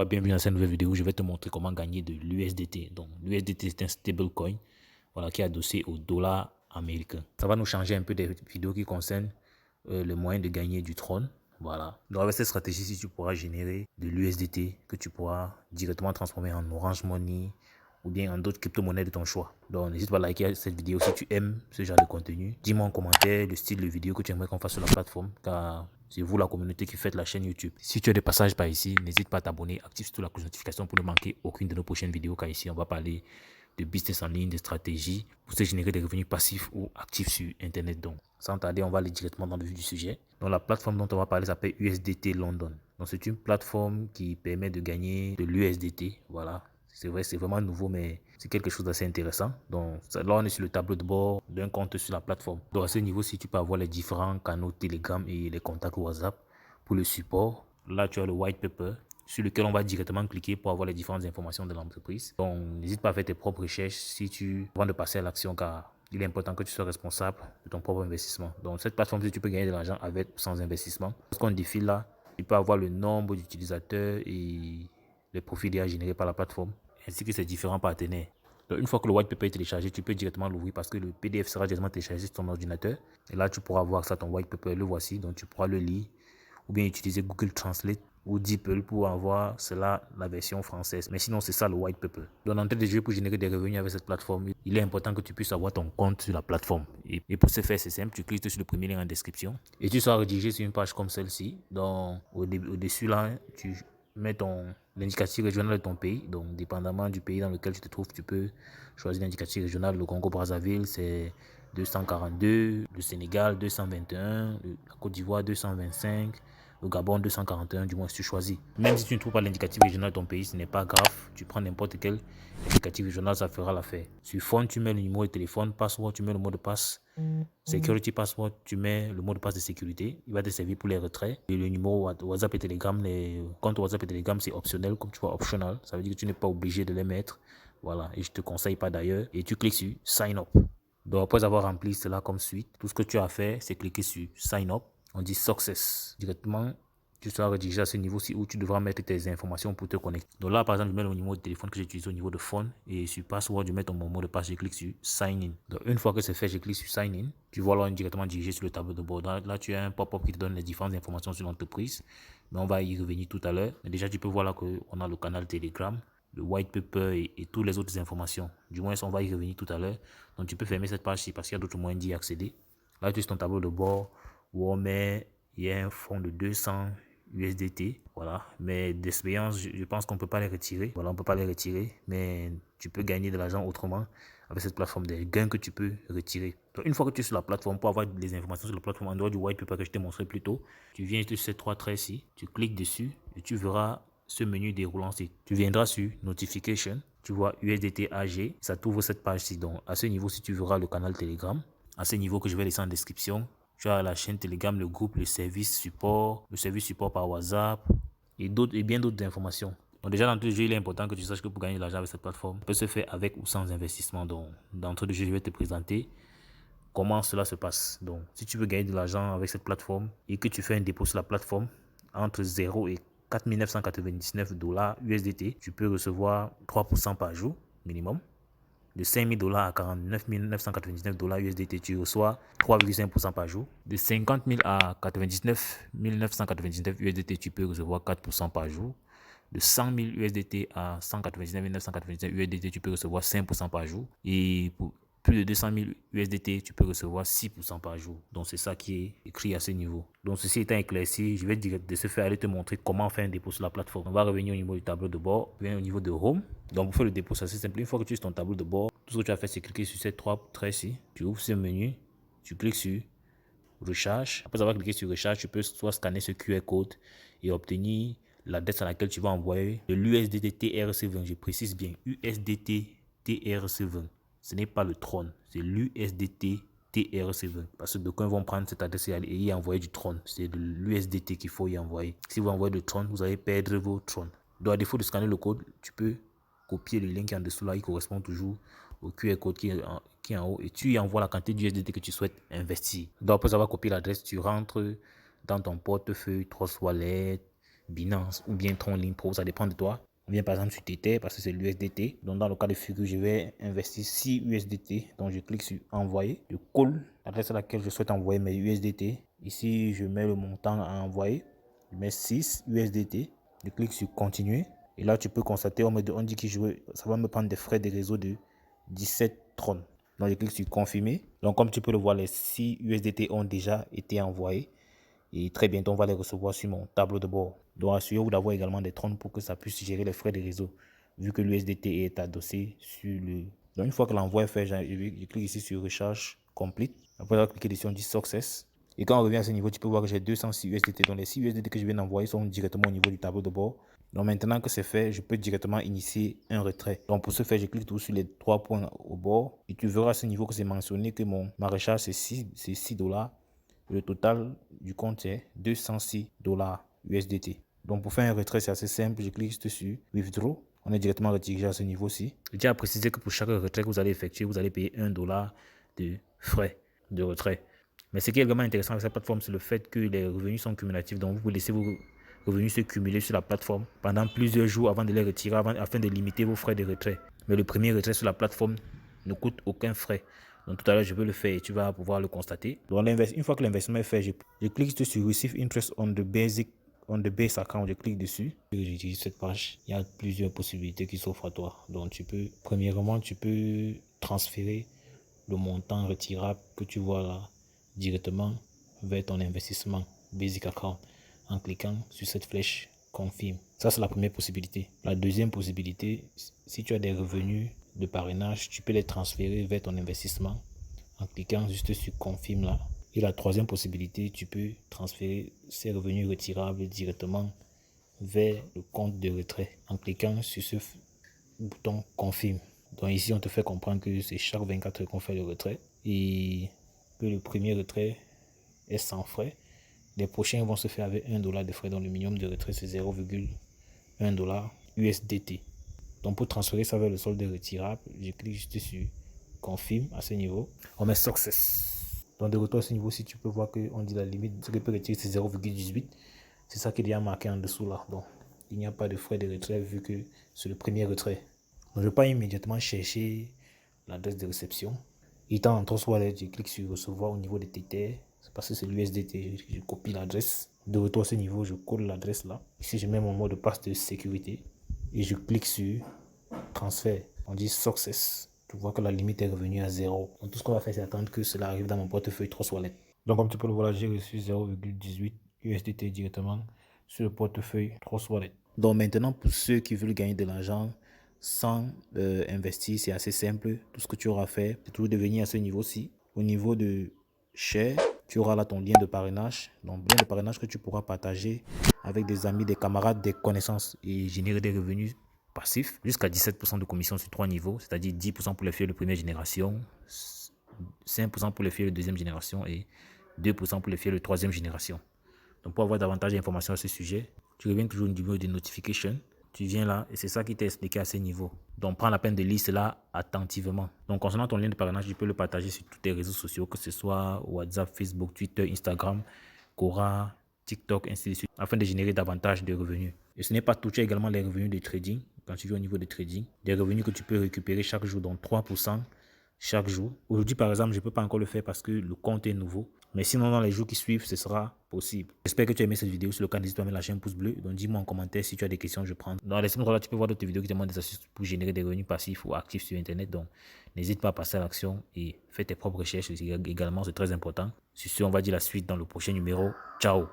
Bienvenue dans cette nouvelle vidéo. Je vais te montrer comment gagner de l'USDT. Donc, l'USDT, c'est un stablecoin voilà, qui est adossé au dollar américain. Ça va nous changer un peu des vidéos qui concernent le moyen de gagner du Tron. Voilà. Donc, avec cette stratégie, tu pourras générer de l'USDT que tu pourras directement transformer en Orange Money ou bien en d'autres crypto-monnaies de ton choix. Donc, n'hésite pas à liker cette vidéo si tu aimes ce genre de contenu. Dis-moi en commentaire le style de vidéo que tu aimerais qu'on fasse sur la plateforme, car c'est vous la communauté qui faites la chaîne YouTube. Si tu as des passages par ici, n'hésite pas à t'abonner, active surtout la cloche de notification pour ne manquer aucune de nos prochaines vidéos, car ici on va parler de business en ligne, de stratégie pour se générer des revenus passifs ou actifs sur Internet. Donc, sans tarder, on va aller directement dans le vif du sujet. Donc, la plateforme dont on va parler s'appelle USDT London. Donc, c'est une plateforme qui permet de gagner de l'USDT. Voilà. C'est vrai, c'est vraiment nouveau, mais c'est quelque chose d'assez intéressant. Donc, là, on est sur le tableau de bord d'un compte sur la plateforme. Donc, à ce niveau-ci, tu peux avoir les différents canaux Telegram et les contacts WhatsApp pour le support. Là, tu as le white paper sur lequel on va directement cliquer pour avoir les différentes informations de l'entreprise. Donc, n'hésite pas à faire tes propres recherches avant de passer à l'action, car il est important que tu sois responsable de ton propre investissement. Donc, cette plateforme, tu peux gagner de l'argent avec ou sans investissement. Lorsqu'on défile là, tu peux avoir le nombre d'utilisateurs et les profits déjà générés par la plateforme, ainsi que ses différents partenaires. Donc, une fois que le white paper est téléchargé, tu peux directement l'ouvrir parce que le PDF sera directement téléchargé sur ton ordinateur. Et là, tu pourras voir ça, ton white paper, le voici. Donc, tu pourras le lire ou bien utiliser Google Translate ou DeepL pour avoir cela, la version française. Mais sinon, c'est ça le white paper. Donc, en tête de jeu, pour générer des revenus avec cette plateforme, il est important que tu puisses avoir ton compte sur la plateforme. Et pour ce faire, c'est simple, tu cliques sur le premier lien en description et tu seras redirigé sur une page comme celle-ci. Donc, au-dessus là, tu mets l'indicatif régional de ton pays. Donc, dépendamment du pays dans lequel tu te trouves, tu peux choisir l'indicatif régional. Le Congo-Brazzaville, c'est 242, le Sénégal 221, la Côte d'Ivoire 225, le Gabon 241, du moins si tu choisis. Même si tu ne trouves pas l'indicatif régional de ton pays, ce n'est pas grave. Tu prends n'importe quel indicatif régional, ça fera l'affaire. Sur fond, tu mets le numéro de téléphone, password, tu mets le mot de passe. Security password, tu mets le mot de passe de sécurité. Il va te servir pour les retraits. Et le numéro WhatsApp et Telegram, les comptes WhatsApp et Telegram, c'est optionnel, comme tu vois, optional. Ça veut dire que tu n'es pas obligé de les mettre. Voilà, et je te conseille pas d'ailleurs. Et tu cliques sur Sign Up. Donc, après avoir rempli cela comme suite, tout ce que tu as fait, c'est cliquer sur Sign Up. On dit Success. Directement, tu seras redirigé à ce niveau-ci où tu devras mettre tes informations pour te connecter. Donc là, par exemple, je mets le numéro de téléphone que j'utilise au niveau de phone et sur password, je mets mon mot de passe, je clique sur Sign In. Donc une fois que c'est fait, je clique sur Sign In. Tu vois là, directement dirigé sur le tableau de bord. Là, tu as un pop-up qui te donne les différentes informations sur l'entreprise. Mais on va y revenir tout à l'heure. Mais déjà, tu peux voir là qu'on a le canal Telegram, le white paper et toutes les autres informations. Du moins, on va y revenir tout à l'heure. Donc tu peux fermer cette page-ci parce qu'il y a d'autres moyens d'y accéder. Là, tu as ton tableau de bord où il y a un fonds de 200 USDT, voilà, mais d'expérience, je pense qu'on peut pas les retirer, voilà, on peut pas les retirer, mais tu peux gagner de l'argent autrement avec cette plateforme, des gains que tu peux retirer. Donc, une fois que tu es sur la plateforme, pour avoir des informations sur la plateforme, en dehors du white paper que je t'ai montré plus tôt, tu viens sur ces trois traits ici, tu cliques dessus et tu verras ce menu déroulant. Tu viendras sur Notification, tu vois USDT AG, ça t'ouvre cette page-ci. Donc, à ce niveau, si tu verras le canal Telegram, à ce niveau que je vais laisser en description, tu as la chaîne Telegram, le groupe, le service support par WhatsApp et bien d'autres informations. Donc déjà, dans le jeu, il est important que tu saches que pour gagner de l'argent avec cette plateforme, ça peut se faire avec ou sans investissement. Donc, d'entrée de jeu, je vais te présenter comment cela se passe. Donc, si tu veux gagner de l'argent avec cette plateforme et que tu fais un dépôt sur la plateforme entre 0 et 4 999 dollars USDT, tu peux recevoir 3% par jour minimum. De 5 000 dollars à 49 999 dollars USDT, tu reçois 3,5% par jour. De 50 000 à 99 999 USDT, tu peux recevoir 4% par jour. De 100 000 USDT à 199 999 USDT, tu peux recevoir 5% par jour. Et pour plus de 200 000 USDT, tu peux recevoir 6% par jour. Donc, c'est ça qui est écrit à ce niveau. Donc, ceci étant éclairci, je vais de ce fait aller te montrer comment faire un dépôt sur la plateforme. On va revenir au niveau du tableau de bord, bien au niveau de Home. Donc, pour faire le dépôt, c'est assez simple. Une fois que tu es sur ton tableau de bord, tout ce que tu as fait, c'est cliquer sur ces trois traits-ci. Tu ouvres ce menu, tu cliques sur Recharge. Après avoir cliqué sur Recharge, tu peux soit scanner ce QR code et obtenir l'adresse à laquelle tu vas envoyer de l'USDT TRC20. Je précise bien, USDT TRC20. Ce n'est pas le Tron, c'est l'USDT TRC20. Parce que d'aucuns vont prendre cette adresse et y envoyer du Tron. C'est de l'USDT qu'il faut y envoyer. Si vous envoyez du Tron, vous allez perdre vos Tron. Donc, à défaut de scanner le code, tu peux copier le lien qui est en dessous là. Il correspond toujours au QR code qui est en haut. Et tu y envoies la quantité d'USDT que tu souhaites investir. Donc, après avoir copié l'adresse, tu rentres dans ton portefeuille, Trust Wallet, Binance ou bien Tronlink Pro, ça dépend de toi. On vient par exemple sur Tether parce que c'est l'USDT. Donc dans le cas de figure, je vais investir 6 USDT. Donc je clique sur envoyer. Je colle l'adresse à laquelle je souhaite envoyer mes USDT. Ici, je mets le montant à envoyer. Je mets 6 USDT. Je clique sur continuer. Et là, tu peux constater, on dit que ça va me prendre des frais de réseau de 17 tron. Donc je clique sur confirmer. Donc comme tu peux le voir, les 6 USDT ont déjà été envoyés. Et très bientôt, on va les recevoir sur mon tableau de bord. Donc, assurez-vous d'avoir également des trônes pour que ça puisse gérer les frais de réseau, vu que l'USDT est adossé sur le... Donc, une fois que l'envoi est fait, je clique ici sur Recharge Complete. Après, je vais cliquer ici, on dit Success. Et quand on revient à ce niveau, tu peux voir que j'ai 206 USDT. Donc, les 6 USDT que je viens d'envoyer sont directement au niveau du tableau de bord. Donc, maintenant que c'est fait, je peux directement initier un retrait. Donc, pour ce faire, je clique tout sur les 3 points au bord. Et tu verras à ce niveau que c'est mentionné que ma recharge, c'est 6 $. Le total du compte est 206 $ USDT. Donc pour faire un retrait, c'est assez simple. Je clique juste sur Withdraw. On est directement retiré à ce niveau-ci. Je tiens à préciser que pour chaque retrait que vous allez effectuer, vous allez payer 1 $ de frais de retrait. Mais ce qui est également intéressant avec cette plateforme, c'est le fait que les revenus sont cumulatifs. Donc vous pouvez laisser vos revenus se cumuler sur la plateforme pendant plusieurs jours avant de les retirer, afin de limiter vos frais de retrait. Mais le premier retrait sur la plateforme ne coûte aucun frais. Donc tout à l'heure, je vais le faire et tu vas pouvoir le constater. Donc une fois que l'investissement est fait, je clique sur Receive Interest on the base account. Je clique dessus. J'utilise cette page. Il y a plusieurs possibilités qui s'offrent à toi. Donc premièrement, tu peux transférer le montant retirable que tu vois là directement vers ton investissement Basic Account en cliquant sur cette flèche Confirme. Ça, c'est la première possibilité. La deuxième possibilité, si tu as des revenus de parrainage, tu peux les transférer vers ton investissement en cliquant juste sur Confirme là. Et la troisième possibilité, tu peux transférer ces revenus retirables directement vers le compte de retrait en cliquant sur ce bouton Confirme. Donc ici, on te fait comprendre que c'est chaque 24 heures qu'on fait le retrait et que le premier retrait est sans frais. Les prochains vont se faire avec 1 $ de frais, dont le minimum de retrait c'est 0,1 $ USDT. Donc pour transférer ça vers le solde retirable, je clique juste sur Confirme à ce niveau. On met Success. Donc de retour à ce niveau, si tu peux voir qu'on dit la limite, ce que peut retirer c'est 0,18. C'est ça qui est déjà marqué en dessous là. Donc il n'y a pas de frais de retrait vu que c'est le premier retrait. Donc je ne vais pas immédiatement chercher l'adresse de réception. Étant en Trust Wallet, je clique sur recevoir au niveau de Tether. C'est parce que c'est l'USDT. Je copie l'adresse. De retour à ce niveau, je colle l'adresse là. Ici, je mets mon mot de passe de sécurité. Et je clique sur transfert. On dit Success. Tu vois que la limite est revenue à 0. Donc tout ce qu'on va faire, c'est attendre que cela arrive dans mon portefeuille Trust Wallet. Donc comme tu peux le voir là, j'ai reçu 0,18 USDT directement sur le portefeuille Trust Wallet. Donc maintenant, pour ceux qui veulent gagner de l'argent sans investir, c'est assez simple. Tout ce que tu auras fait, c'est toujours de venir à ce niveau-ci. Au niveau de Share, tu auras là ton lien de parrainage. Donc, lien de parrainage que tu pourras partager avec des amis, des camarades, des connaissances et générer des revenus passifs. Jusqu'à 17% de commission sur 3 niveaux, c'est-à-dire 10% pour les filles de première génération, 5% pour les filles de deuxième génération et 2% pour les filles de troisième génération. Donc, pour avoir davantage d'informations à ce sujet, tu reviens toujours au niveau de notification. Tu viens là et c'est ça qui t'est expliqué à ce niveau. Donc, prends la peine de lire cela attentivement. Donc, concernant ton lien de parrainage, tu peux le partager sur tous tes réseaux sociaux, que ce soit WhatsApp, Facebook, Twitter, Instagram, Quora, TikTok, ainsi de suite, afin de générer davantage de revenus. Et ce n'est pas tout, tu as également les revenus de trading. Quand tu viens au niveau de trading, des revenus que tu peux récupérer chaque jour, donc 3% chaque jour. Aujourd'hui, par exemple, je ne peux pas encore le faire parce que le compte est nouveau. Mais sinon, dans les jours qui suivent, ce sera possible. J'espère que tu as aimé cette vidéo. Sur le cas, n'hésite pas à mettre la chaîne pouce bleu. Donc, dis-moi en commentaire si tu as des questions, je prends. Dans la description, là, tu peux voir d'autres vidéos qui te demandent des astuces pour générer des revenus passifs ou actifs sur Internet. Donc, n'hésite pas à passer à l'action et fais tes propres recherches également. C'est très important. Sur ce, on va dire la suite dans le prochain numéro. Ciao!